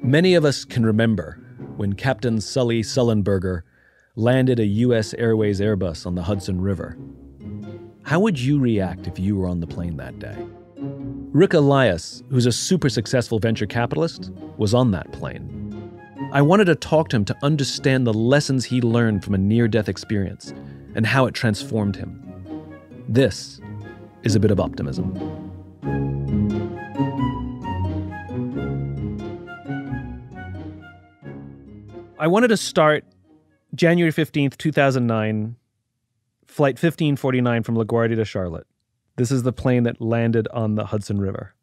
Many of us can remember when Captain Sully Sullenberger landed a US Airways Airbus on the Hudson River. How would you react if you were on the plane that day? Ric Elias, who's a super successful venture capitalist, was on that plane. I wanted to talk to him to understand the lessons he learned from a near-death experience and how it transformed him. This is a bit of optimism. I wanted to start January 15th, 2009, flight 1549 from LaGuardia to Charlotte. This is the plane that landed on the Hudson River,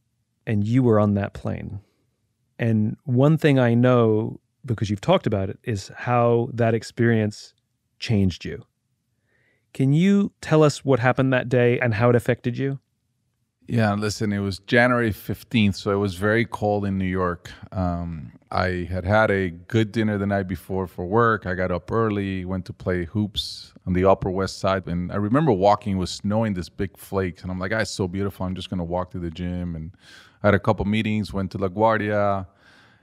and you were on that plane. And one thing I know, because you've talked about it, is how that experience changed you. Can you tell us what happened that day and how it affected you? Yeah, listen, it was January 15th, so it was very cold in New York. I had a good dinner the night before for work. I got up early, went to play hoops on the Upper West Side. And I remember walking, it was snowing, this big flakes. And I'm like, it's so beautiful. I'm just going to walk to the gym. And I had a couple meetings, went to LaGuardia.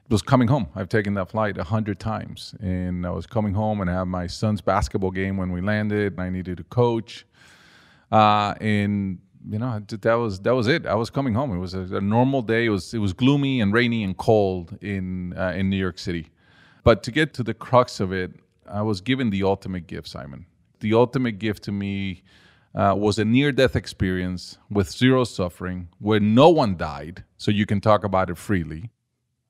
Was coming home. I've taken that flight 100 times. And I was coming home and I had my son's basketball game when we landed. I needed to coach. And you know, that was it. I was coming home. It was a normal day. It was gloomy and rainy and cold in New York City. But to get to the crux of it, I was given the ultimate gift, Simon. The ultimate gift to me was a near-death experience with zero suffering, where no one died, so you can talk about it freely,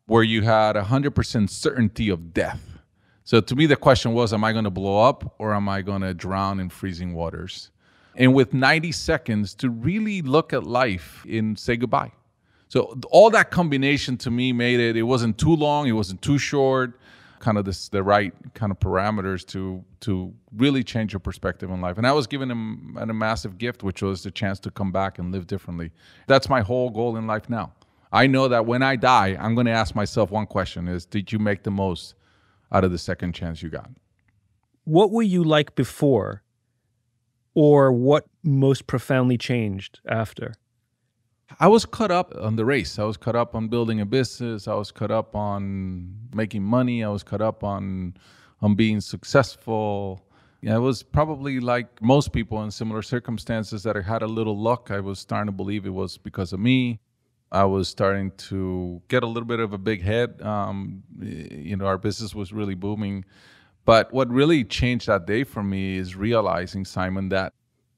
where you had 100% certainty of death. So to me, the question was, am I going to blow up or am I going to drown in freezing waters? And with 90 seconds to really look at life and say goodbye. So all that combination to me made it wasn't too long, it wasn't too short, kind of the right kind of parameters to really change your perspective on life. And I was given a massive gift, which was the chance to come back and live differently. That's my whole goal in life now. I know that when I die, I'm going to ask myself one question is, did you make the most out of the second chance you got? What were you like before? Or what most profoundly changed after? I was caught up on the race. I was caught up on building a business. I was caught up on making money. I was caught up on being successful. Yeah, it was probably like most people in similar circumstances that I had a little luck. I was starting to believe it was because of me. I was starting to get a little bit of a big head. Our business was really booming. But what really changed that day for me is realizing, Simon, that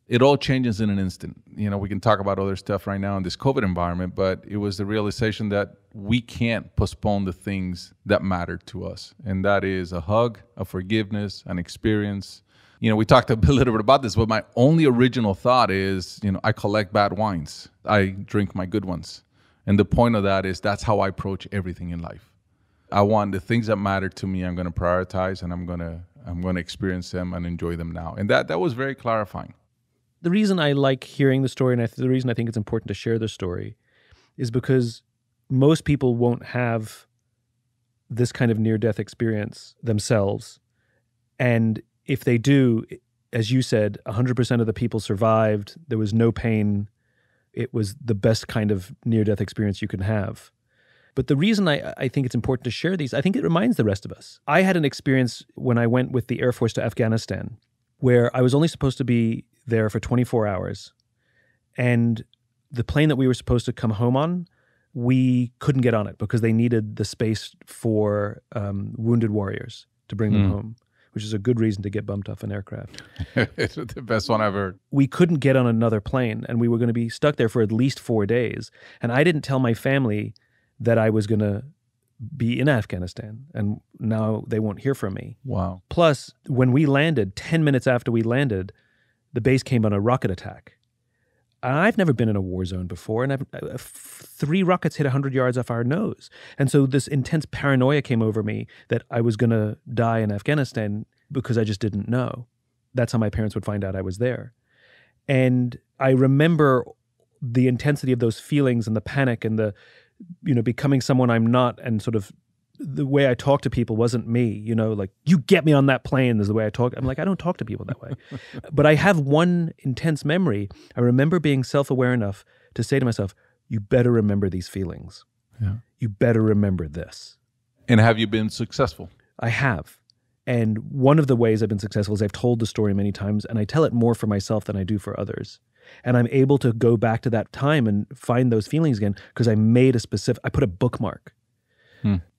it all changes in an instant. You know, we can talk about other stuff right now in this COVID environment, but it was the realization that we can't postpone the things that matter to us. And that is a hug, a forgiveness, an experience. You know, we talked a little bit about this, but my only original thought is, I collect bad wines. I drink my good ones. And the point of that is that's how I approach everything in life. I want the things that matter to me, I'm going to prioritize, and I'm going to experience them and enjoy them now. And that was very clarifying. The reason I like hearing the story, and the reason I think it's important to share the story, is because most people won't have this kind of near-death experience themselves. And if they do, as you said, 100% of the people survived. There was no pain. It was the best kind of near-death experience you can have. But the reason I think it's important to share these, I think it reminds the rest of us. I had an experience when I went with the Air Force to Afghanistan where I was only supposed to be there for 24 hours. And the plane that we were supposed to come home on, we couldn't get on it because they needed the space for wounded warriors to bring them home, which is a good reason to get bumped off an aircraft. It's the best one I've heard. We couldn't get on another plane, and we were going to be stuck there for at least 4 days. And I didn't tell my family that I was going to be in Afghanistan, and now they won't hear from me. Wow. Plus, when we landed, 10 minutes after we landed, the base came on a rocket attack. I've never been in a war zone before, and 3 rockets hit 100 yards off our nose. And so this intense paranoia came over me that I was going to die in Afghanistan because I just didn't know. That's how my parents would find out I was there. And I remember the intensity of those feelings and the panic and the becoming someone I'm not and sort of the way I talk to people wasn't me, like, you get me on that plane is the way I talk. I'm like, I don't talk to people that way. But I have one intense memory. I remember being self-aware enough to say to myself, you better remember these feelings. Yeah. You better remember this. And have you been successful? I have. And one of the ways I've been successful is I've told the story many times, and I tell it more for myself than I do for others. And I'm able to go back to that time and find those feelings again because I put a bookmark.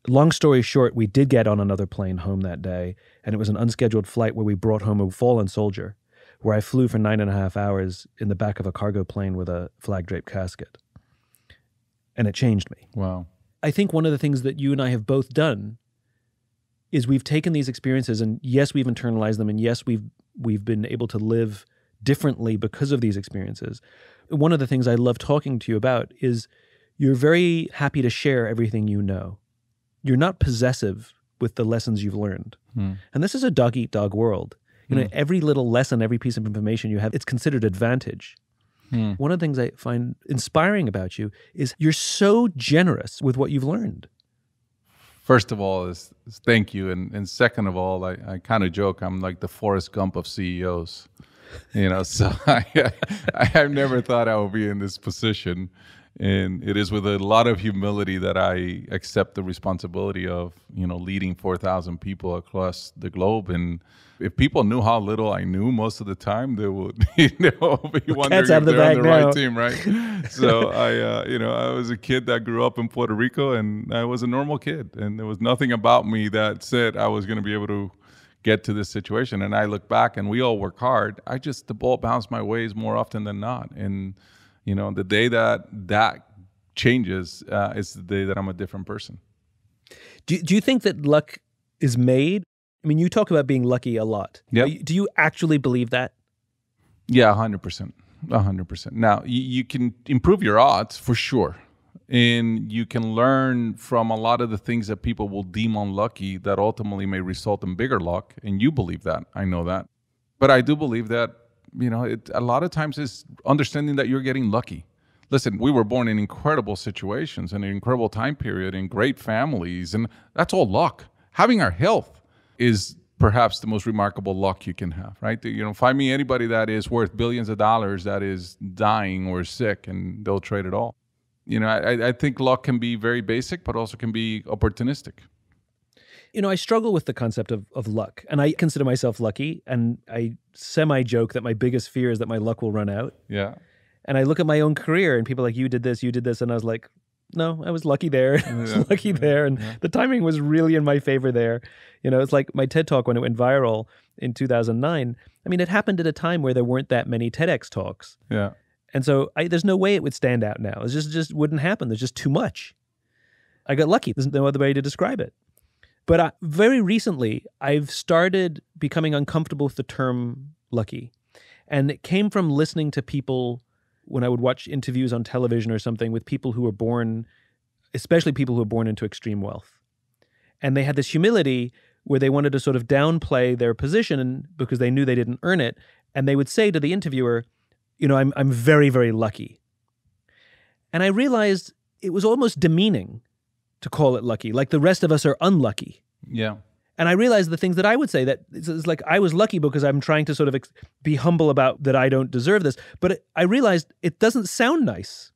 Long story short, we did get on another plane home that day, and it was an unscheduled flight where we brought home a fallen soldier, where I flew for 9.5 hours in the back of a cargo plane with a flag-draped casket. And it changed me. Wow. I think one of the things that you and I have both done is we've taken these experiences, and yes, we've internalized them, and yes, we've been able to live differently because of these experiences. One of the things I love talking to you about is you're very happy to share everything you know. You're not possessive with the lessons you've learned. And this is a dog-eat-dog world. Every little lesson, every piece of information you have, it's considered advantage. One of the things I find inspiring about you is you're so generous with what you've learned. First of all, is thank you. And second of all, I kind of joke, I'm like the Forrest Gump of CEOs. So I've never thought I would be in this position. And it is with a lot of humility that I accept the responsibility of, leading 4,000 people across the globe. And if people knew how little I knew most of the time, they would, be wondering if they're on the right team, right? So I was a kid that grew up in Puerto Rico, and I was a normal kid. And there was nothing about me that said I was going to be able to get to this situation. And I look back, and we all work hard. The ball bounced my ways more often than not. And the day that changes is the day that I'm a different person. Do you think that luck is made? I mean, you talk about being lucky a lot. Yep. Do you actually believe that? Yeah, 100%. 100%. Now, you can improve your odds for sure. And you can learn from a lot of the things that people will deem unlucky that ultimately may result in bigger luck. And you believe that. I know that. But I do believe that a lot of times it's understanding that you're getting lucky. Listen, we were born in incredible situations and an incredible time period in great families, and that's all luck. Having our health is perhaps the most remarkable luck you can have, right? Find me anybody that is worth billions of dollars that is dying or sick, and they'll trade it all. I think luck can be very basic, but also can be opportunistic. I struggle with the concept of luck, and I consider myself lucky, and I semi-joke that my biggest fear is that my luck will run out. Yeah. And I look at my own career, and people are like, you did this, and I was like, no, I was lucky there. I was lucky there, and the timing was really in my favor there. It's like my TED Talk when it went viral in 2009. I mean, it happened at a time where there weren't that many TEDx talks. Yeah. And so there's no way it would stand out now. It just wouldn't happen. There's just too much. I got lucky. There's no other way to describe it. But very recently, I've started becoming uncomfortable with the term lucky. And it came from listening to people when I would watch interviews on television or something with people who were born, especially people who were born into extreme wealth. And they had this humility where they wanted to sort of downplay their position because they knew they didn't earn it. And they would say to the interviewer, I'm very, very lucky. And I realized it was almost demeaning to call it lucky, like the rest of us are unlucky. Yeah. And I realized the things that I would say, that it's like I was lucky because I'm trying to sort of be humble about that I don't deserve this. But I realized it doesn't sound nice.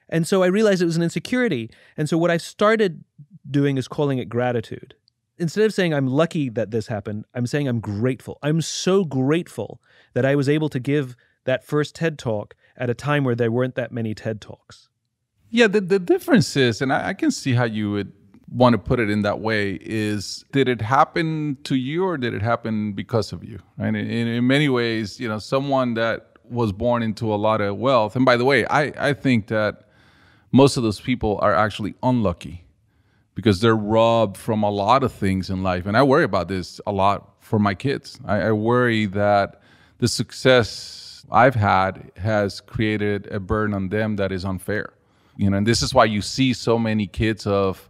And so I realized it was an insecurity. And so what I started doing is calling it gratitude. Instead of saying I'm lucky that this happened, I'm saying I'm grateful. I'm so grateful that I was able to give that first TED Talk at a time where there weren't that many TED Talks. Yeah, the difference is, and I can see how you would want to put it in that way, is did it happen to you or did it happen because of you? And in many ways, someone that was born into a lot of wealth, and by the way, I think that most of those people are actually unlucky because they're robbed from a lot of things in life. And I worry about this a lot for my kids. I worry that the success I've had has created a burden on them that is unfair. And this is why you see so many kids of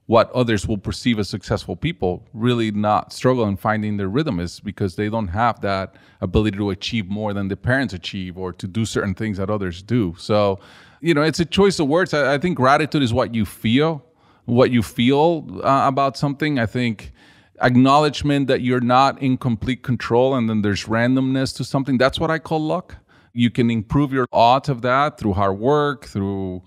what others will perceive as successful people really not struggle in finding their rhythm, is because they don't have that ability to achieve more than their parents achieve or to do certain things that others do. So, it's a choice of words. I think gratitude is what you feel what you feel about something. I think acknowledgement that you're not in complete control and then there's randomness to something. That's what I call luck. You can improve your odds of that through hard work, through,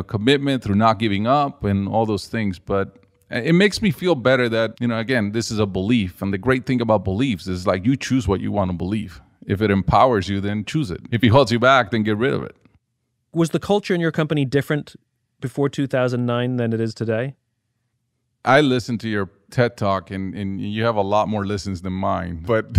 commitment, through not giving up and all those things. But it makes me feel better that, again, this is a belief. And the great thing about beliefs is like you choose what you want to believe. If it empowers you, then choose it. If it holds you back, then get rid of it. Was the culture in your company different before 2009 than it is today? I listened to your TED Talk, and you have a lot more listens than mine. But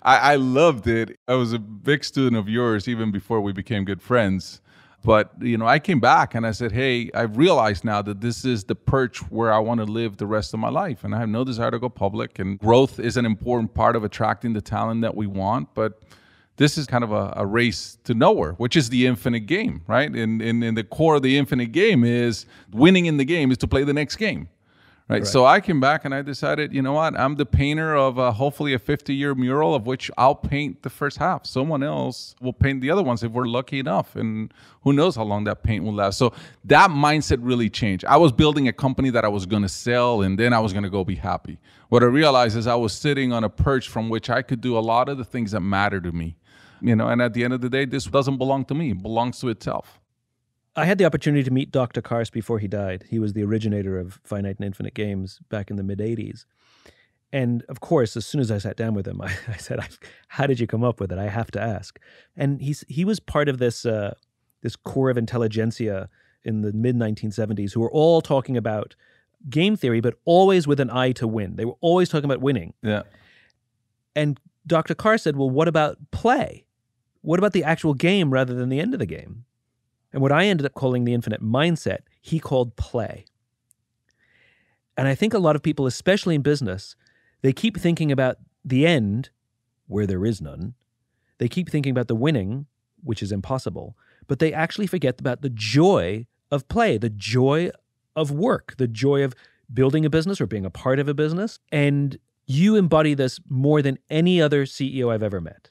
I loved it. I was a big student of yours even before we became good friends. But, I came back and I said, hey, I realized now that this is the perch where I want to live the rest of my life. And I have no desire to go public. And growth is an important part of attracting the talent that we want. But this is kind of a race to nowhere, which is the infinite game, right? And in the core of the infinite game is winning in the game is to play the next game. Right. So I came back and I decided, you know what? I'm the painter of hopefully a 50-year mural of which I'll paint the first half. Someone else will paint the other ones if we're lucky enough. And who knows how long that paint will last. So that mindset really changed. I was building a company that I was going to sell and then I was going to go be happy. What I realized is I was sitting on a perch from which I could do a lot of the things that matter to me. And at the end of the day, this doesn't belong to me. It belongs to itself. I had the opportunity to meet Dr. Karst before he died. He was the originator of finite and infinite games back in the mid-'80s. And of course, as soon as I sat down with him, I said, how did you come up with it? I have to ask. And he was part of this core of intelligentsia in the mid-1970s who were all talking about game theory, but always with an eye to win. They were always talking about winning. Yeah. And Dr. Karst said, well, what about play? What about the actual game rather than the end of the game? And what I ended up calling the infinite mindset, he called play. And I think a lot of people, especially in business, they keep thinking about the end, where there is none. They keep thinking about the winning, which is impossible. But they actually forget about the joy of play, the joy of work, the joy of building a business or being a part of a business. And you embody this more than any other CEO I've ever met.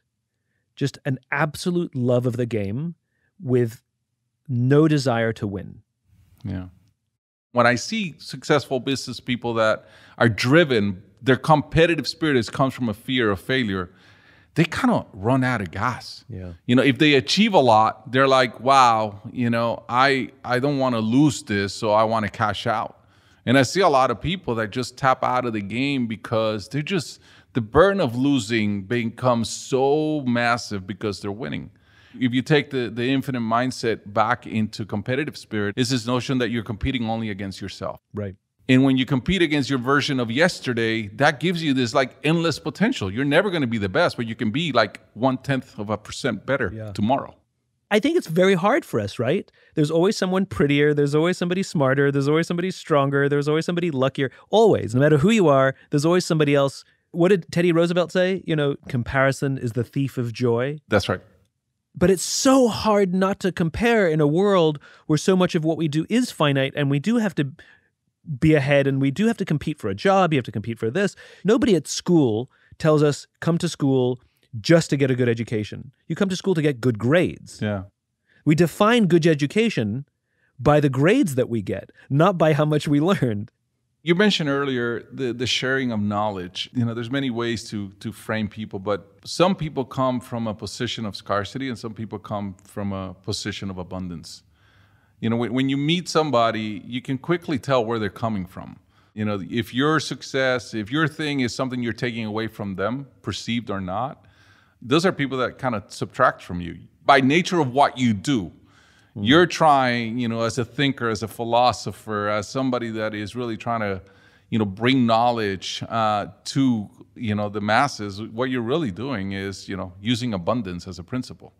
Just an absolute love of the game with no desire to win. Yeah. When I see successful business people that are driven, their competitive spirit comes from a fear of failure, they kind of run out of gas. Yeah. If they achieve a lot, they're like, wow, I don't want to lose this, so I want to cash out. And I see a lot of people that just tap out of the game because the burden of losing becomes so massive because they're winning. If you take the infinite mindset back into competitive spirit, it's this notion that you're competing only against yourself. Right. And when you compete against your version of yesterday, that gives you this like endless potential. You're never going to be the best, but you can be like 0.1% better tomorrow. I think it's very hard for us, right? There's always someone prettier. There's always somebody smarter. There's always somebody stronger. There's always somebody luckier. Always, no matter who you are, there's always somebody else. What did Teddy Roosevelt say? Comparison is the thief of joy. That's right. But it's so hard not to compare in a world where so much of what we do is finite and we do have to be ahead and we do have to compete for a job. You have to compete for this. Nobody at school tells us, come to school just to get a good education. You come to school to get good grades. Yeah. We define good education by the grades that we get, not by how much we learned. You mentioned earlier the sharing of knowledge. There's many ways to frame people, but some people come from a position of scarcity and some people come from a position of abundance. When you meet somebody, you can quickly tell where they're coming from. If your success, if your thing is something you're taking away from them, perceived or not, those are people that kind of subtract from you. By nature of what you do, you're trying, as a thinker, as a philosopher, as somebody that is really trying to, bring knowledge to, the masses. What you're really doing is, using abundance as a principle.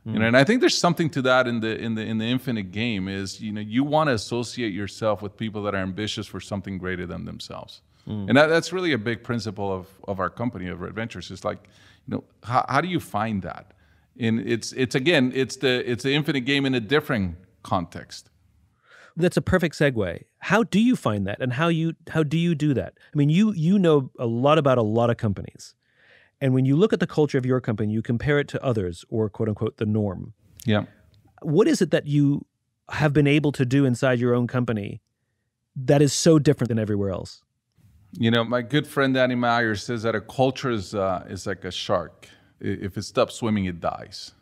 And I think there's something to that in the infinite game is, you want to associate yourself with people that are ambitious for something greater than themselves. And that's really a big principle of our company, of Red Ventures. It's like, how do you find that? And it's the infinite game in a different context. That's a perfect segue. How do you find that, and how do you do that? I mean, you know a lot about a lot of companies, and when you look at the culture of your company, you compare it to others, or quote unquote the norm. Yeah. What is it that you have been able to do inside your own company that is so different than everywhere else? You know, my good friend Danny Meyer says that a culture is like a shark. If it stops swimming, it dies.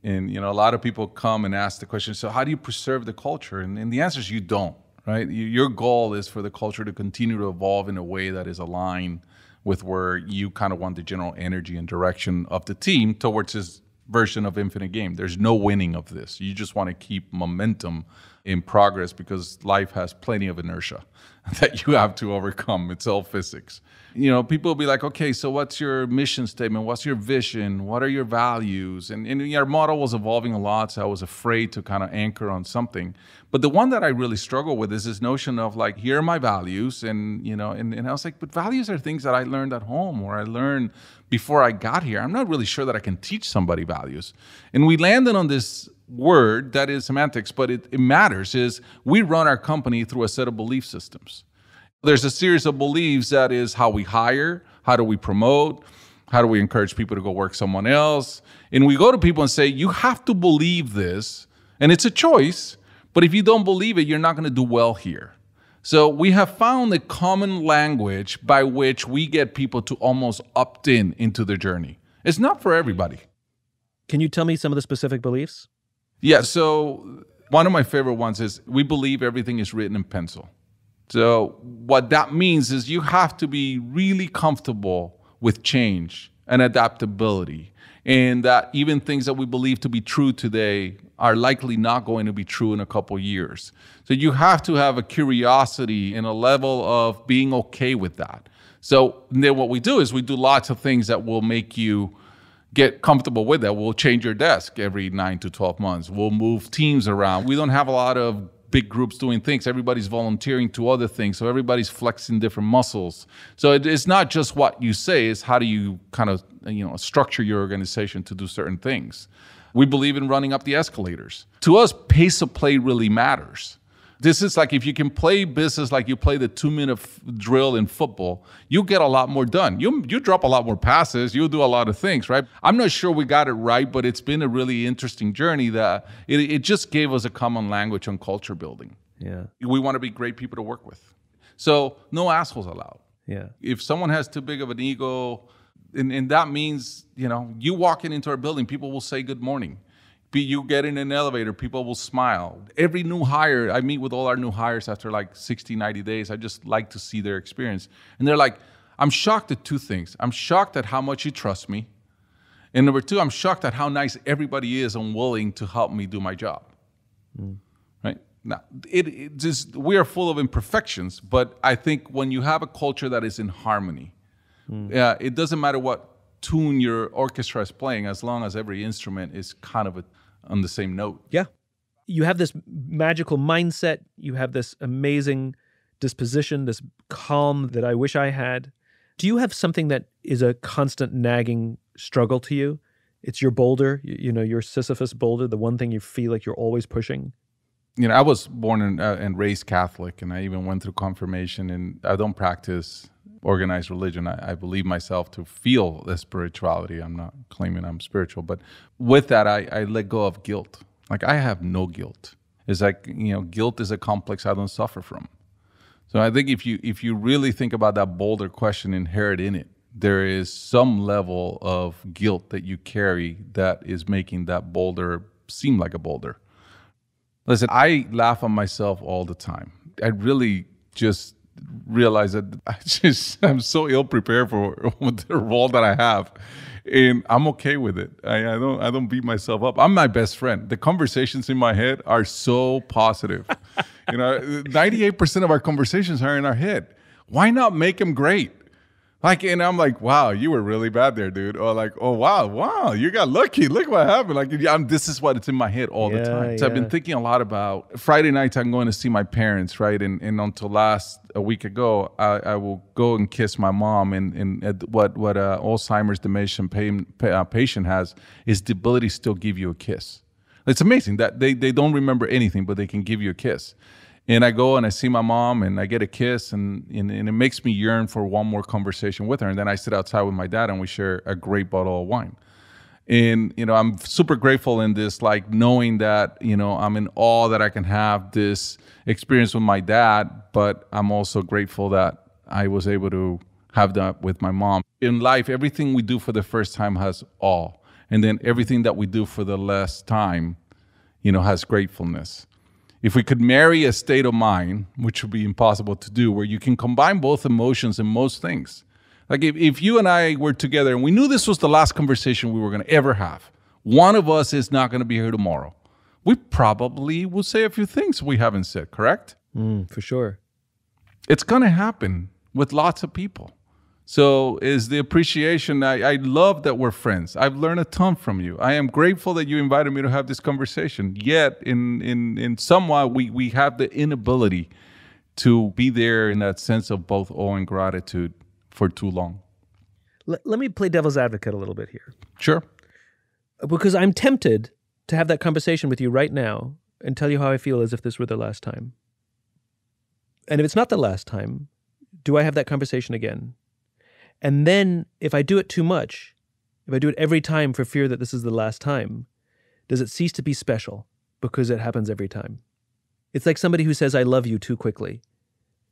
And, you know, a lot of people come and ask the question, so how do you preserve the culture? And the answer is you don't, right? Your goal is for the culture to continue to evolve in a way that is aligned with where you kind of want the general energy and direction of the team towards this version of infinite game. There's no winning of this. You just want to keep momentum in progress because life has plenty of inertia that you have to overcome. It's all physics. You know, people will be like, okay, so what's your mission statement? What's your vision? What are your values? And our model was evolving a lot, so I was afraid to kind of anchor on something. But the one that I really struggle with is this notion of like, here are my values. And, you know, and I was like, but values are things that I learned at home or I learned before I got here. I'm not really sure that I can teach somebody values. And we landed on this word that is semantics, but it matters, is we run our company through a set of belief systems. There's a series of beliefs that is how we hire, how do we promote, how do we encourage people to go work someone else. And we go to people and say, you have to believe this, and it's a choice, but if you don't believe it, you're not going to do well here. So we have found a common language by which we get people to almost opt into the journey. It's not for everybody. Can you tell me some of the specific beliefs? Yeah, so one of my favorite ones is we believe everything is written in pencil. So what that means is you have to be really comfortable with change and adaptability, and that even things that we believe to be true today are likely not going to be true in a couple years. So you have to have a curiosity and a level of being okay with that. So then what we do is we do lots of things that will make you get comfortable with that. We'll change your desk every 9 to 12 months. We'll move teams around. We don't have a lot of big groups doing things. Everybody's volunteering to other things. So everybody's flexing different muscles. So it's not just what you say, it's how do you kind of, you know, structure your organization to do certain things. We believe in running up the escalators. To us, pace of play really matters. This is like if you can play business like you play the 2-minute drill in football, you get a lot more done. You drop a lot more passes. You'll do a lot of things, right? I'm not sure we got it right, but it's been a really interesting journey that it just gave us a common language on culture building. Yeah. We want to be great people to work with. So no assholes allowed. Yeah. If someone has too big of an ego, and that means, you know, you walking into our building, people will say good morning. You get in an elevator, people will smile. Every new hire, I meet with all our new hires after like 60, 90 days. I just like to see their experience. And they're like, I'm shocked at two things. I'm shocked at how much you trust me. And number two, I'm shocked at how nice everybody is and willing to help me do my job. Right? Now, it just, we are full of imperfections, but I think when you have a culture that is in harmony, it doesn't matter what tune your orchestra is playing as long as every instrument is kind of on the same note. Yeah. You have this magical mindset. You have this amazing disposition, this calm that I wish I had. Do you have something that is a constant nagging struggle to you? It's your boulder, you know, your Sisyphus boulder, the one thing you feel like you're always pushing? You know, I was born and raised Catholic, and I even went through confirmation, and I don't practice organized religion. I believe myself to feel the spirituality. I'm not claiming I'm spiritual, but with that, I let go of guilt. Like, I have no guilt. It's like, you know, guilt is a complex I don't suffer from. So I think if you really think about that boulder question inherent in it, there is some level of guilt that you carry that is making that boulder seem like a boulder. Listen, I laugh at myself all the time. I really just realize that I'm so ill prepared for the role that I have, and I'm okay with it. I don't beat myself up. I'm my best friend. The conversations in my head are so positive. You know, 98% of our conversations are in our head. Why not make them great? Like, and I'm like, wow, you were really bad there, dude. Or like, oh, wow, you got lucky. Look what happened. Like, this is what it's in my head all the time. So I've been thinking a lot about Friday nights. I'm going to see my parents, right? And until a week ago, I will go and kiss my mom. And what Alzheimer's dementia patient has is the ability to still give you a kiss. It's amazing that they don't remember anything, but they can give you a kiss. And I go and I see my mom and I get a kiss and it makes me yearn for one more conversation with her. And then I sit outside with my dad and we share a great bottle of wine. And, I'm super grateful in this, like knowing that, I'm in awe that I can have this experience with my dad, but I'm also grateful that I was able to have that with my mom. In life, everything we do for the first time has awe. And then everything that we do for the last time, has gratefulness. If we could marry a state of mind, which would be impossible to do, where you can combine both emotions in most things. Like if you and I were together and we knew this was the last conversation we were going to ever have, one of us is not going to be here tomorrow, we probably will say a few things we haven't said, correct? For sure. It's going to happen with lots of people. So is the appreciation. I love that we're friends. I've learned a ton from you. I am grateful that you invited me to have this conversation. Yet in somewhat we have the inability to be there in that sense of both awe and gratitude for too long. Let me play devil's advocate a little bit here. Sure. Because I'm tempted to have that conversation with you right now and tell you how I feel as if this were the last time. And if it's not the last time, do I have that conversation again? And then if I do it too much, if I do it every time for fear that this is the last time, does it cease to be special because it happens every time? It's like somebody who says, I love you too quickly.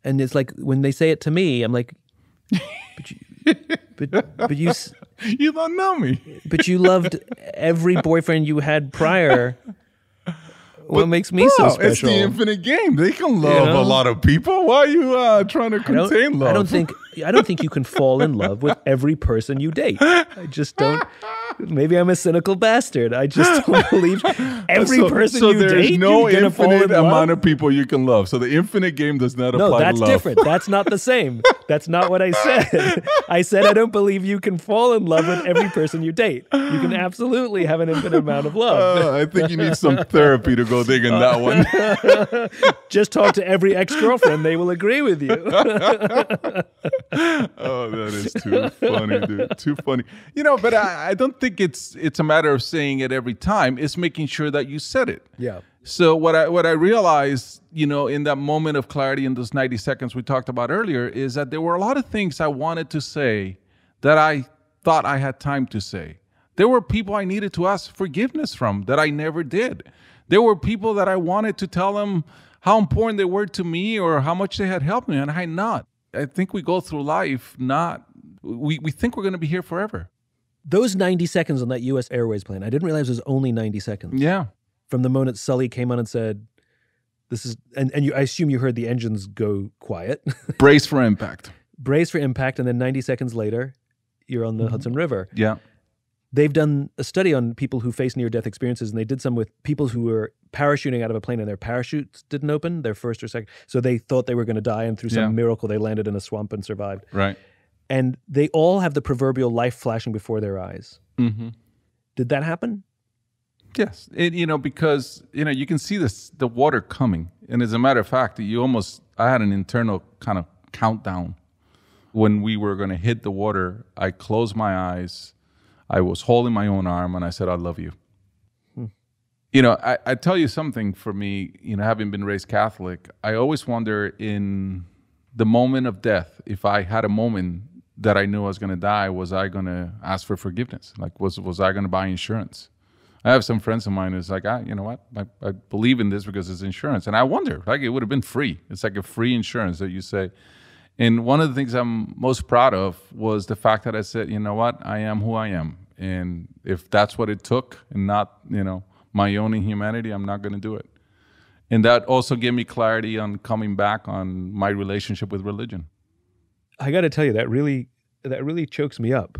And it's like when they say it to me, I'm like, but you... You don't know me. But you loved every boyfriend you had prior. What makes me so special? It's the infinite game. They can love a lot of people. Why are you trying to contain love? I don't think you can fall in love with every person you date. I just don't. Maybe I'm a cynical bastard. I just don't believe every person you date. So there's no you're gonna fall in infinite love? amount of people you can love. So the infinite game does not apply to love. No, that's different. That's not the same. That's not what I said. I said I don't believe you can fall in love with every person you date. You can absolutely have an infinite amount of love. I think you need some therapy to go dig in that one. Just talk to every ex-girlfriend. They will agree with you. Oh, that is too funny, dude. Too funny. But I don't think it's a matter of saying it every time. It's making sure that you said it. Yeah. So what I realized, in that moment of clarity in those 90 seconds we talked about earlier, is that there were a lot of things I wanted to say that I thought I had time to say. There were people I needed to ask forgiveness from that I never did. There were people that I wanted to tell them how important they were to me or how much they had helped me, and I had not. I think we go through life we think we're going to be here forever. Those 90 seconds on that US Airways plane, I didn't realize it was only 90 seconds. Yeah. From the moment Sully came on and said, this is, and I assume you heard the engines go quiet. Brace for impact. Brace for impact, and then 90 seconds later, you're on the Hudson River. Yeah. They've done a study on people who face near-death experiences, and they did some with people who were parachuting out of a plane and their parachutes didn't open, their first or second. So they thought they were going to die, and through some miracle, they landed in a swamp and survived. Right. And they all have the proverbial life flashing before their eyes. Mm-hmm. Did that happen? Yes. Because, you can see the water coming. And as a matter of fact, I had an internal kind of countdown. When we were going to hit the water, I closed my eyes. I was holding my own arm and I said, I love you. I tell you something for me, having been raised Catholic, I always wonder in the moment of death, if I had a moment that I knew I was going to die, was I going to ask for forgiveness? Like, was I going to buy insurance? I have some friends of mine who's like, you know what? I believe in this because it's insurance. And I wonder, like, it would have been free. It's like a free insurance that you say. And one of the things I'm most proud of was the fact that I said, you know what? I am who I am. And if that's what it took and not, my own inhumanity, I'm not going to do it. And that also gave me clarity on coming back on my relationship with religion. I got to tell you, that really chokes me up.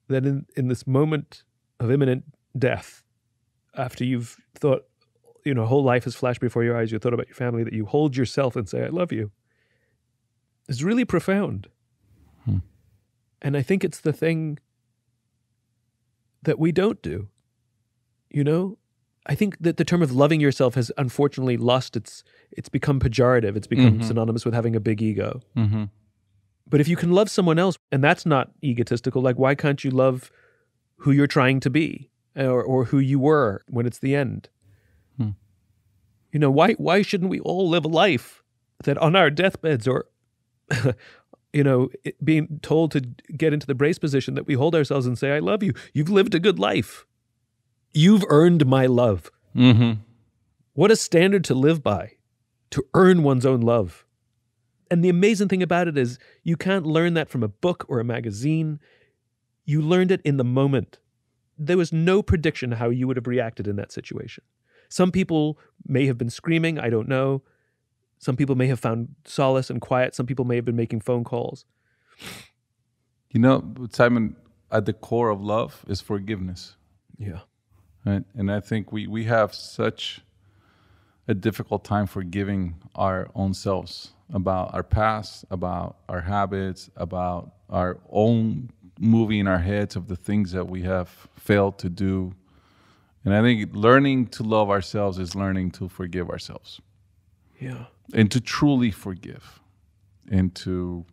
That in this moment of imminent death, after you've thought, whole life has flashed before your eyes, you thought about your family, that you hold yourself and say, I love you. It's really profound. And I think it's the thing that we don't do. I think that the term of loving yourself has unfortunately lost it's become pejorative. It's become synonymous with having a big ego. Mm-hmm. But if you can love someone else, and that's not egotistical, like why can't you love who you're trying to be or who you were when it's the end? Why shouldn't we all live a life that on our deathbeds or being told to get into the brace position, that we hold ourselves and say, I love you. You've lived a good life. You've earned my love. Mm-hmm. What a standard to live by, to earn one's own love. And the amazing thing about it is you can't learn that from a book or a magazine. You learned it in the moment. There was no prediction how you would have reacted in that situation. Some people may have been screaming, I don't know. Some people may have found solace and quiet. Some people may have been making phone calls. Simon, at the core of love is forgiveness. Yeah. Right? And I think we have such a difficult time forgiving our own selves about our past, about our habits, about our own movie in our heads of the things that we have failed to do. And I think learning to love ourselves is learning to forgive ourselves. Yeah. And to truly forgive and to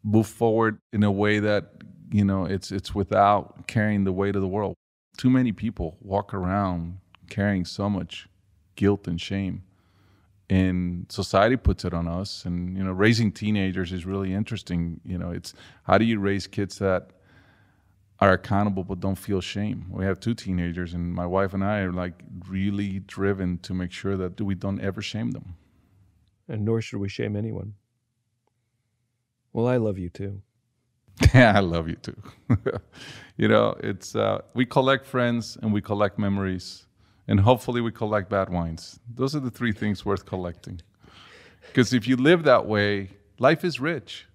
move forward in a way that, it's without carrying the weight of the world. Too many people walk around carrying so much guilt and shame, and society puts it on us. And, raising teenagers is really interesting. It's how do you raise kids that are accountable but don't feel shame? We have 2 teenagers, and my wife and I are really driven to make sure that we don't ever shame them. And nor should we shame anyone. Well, I love you too. Yeah, I love you too. It's we collect friends and we collect memories, and hopefully we collect bad wines. Those are the 3 things worth collecting. Because if you live that way, life is rich.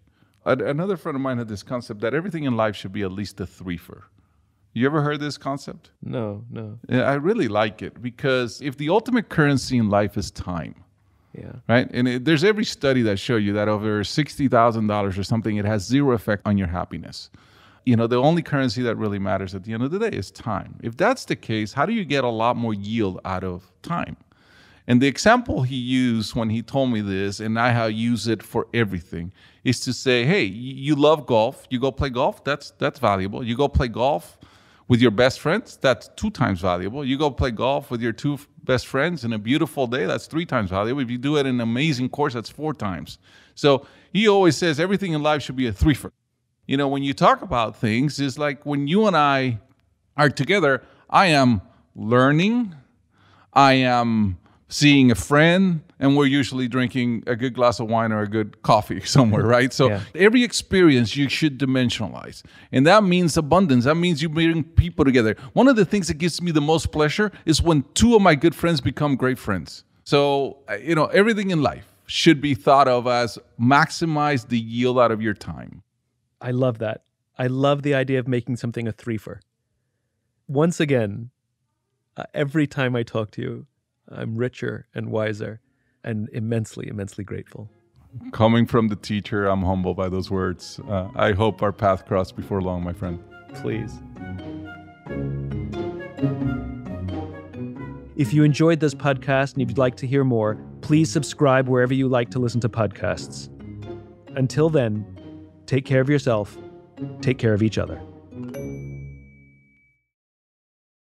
Another friend of mine had this concept that everything in life should be at least a threefer. You ever heard this concept? No. Yeah, I really like it, because if the ultimate currency in life is time, yeah, right? And there's every study that show you that over $60,000 or something, it has 0 effect on your happiness. The only currency that really matters at the end of the day is time. If that's the case, how do you get a lot more yield out of time? And the example he used when he told me this, and I use it for everything, is to say, hey, you love golf. You go play golf. That's valuable. You go play golf with your best friends. That's 2 times valuable. You go play golf with your 2 best friends in a beautiful day. That's 3 times valuable. If you do it in an amazing course, that's 4 times. So he always says everything in life should be a threefer. When you talk about things, it's like when you and I are together, I am learning, I am seeing a friend, and we're usually drinking a good glass of wine or a good coffee somewhere, right? So yeah. Every experience you should dimensionalize. And that means abundance. That means you bring people together. One of the things that gives me the most pleasure is when 2 of my good friends become great friends. So, everything in life should be thought of as maximize the yield out of your time. I love that. I love the idea of making something a threefer. Once again, every time I talk to you, I'm richer and wiser and immensely, immensely grateful. Coming from the teacher, I'm humbled by those words. I hope our path cross before long, my friend. Please. If you enjoyed this podcast and if you'd like to hear more, please subscribe wherever you like to listen to podcasts. Until then, take care of yourself, take care of each other.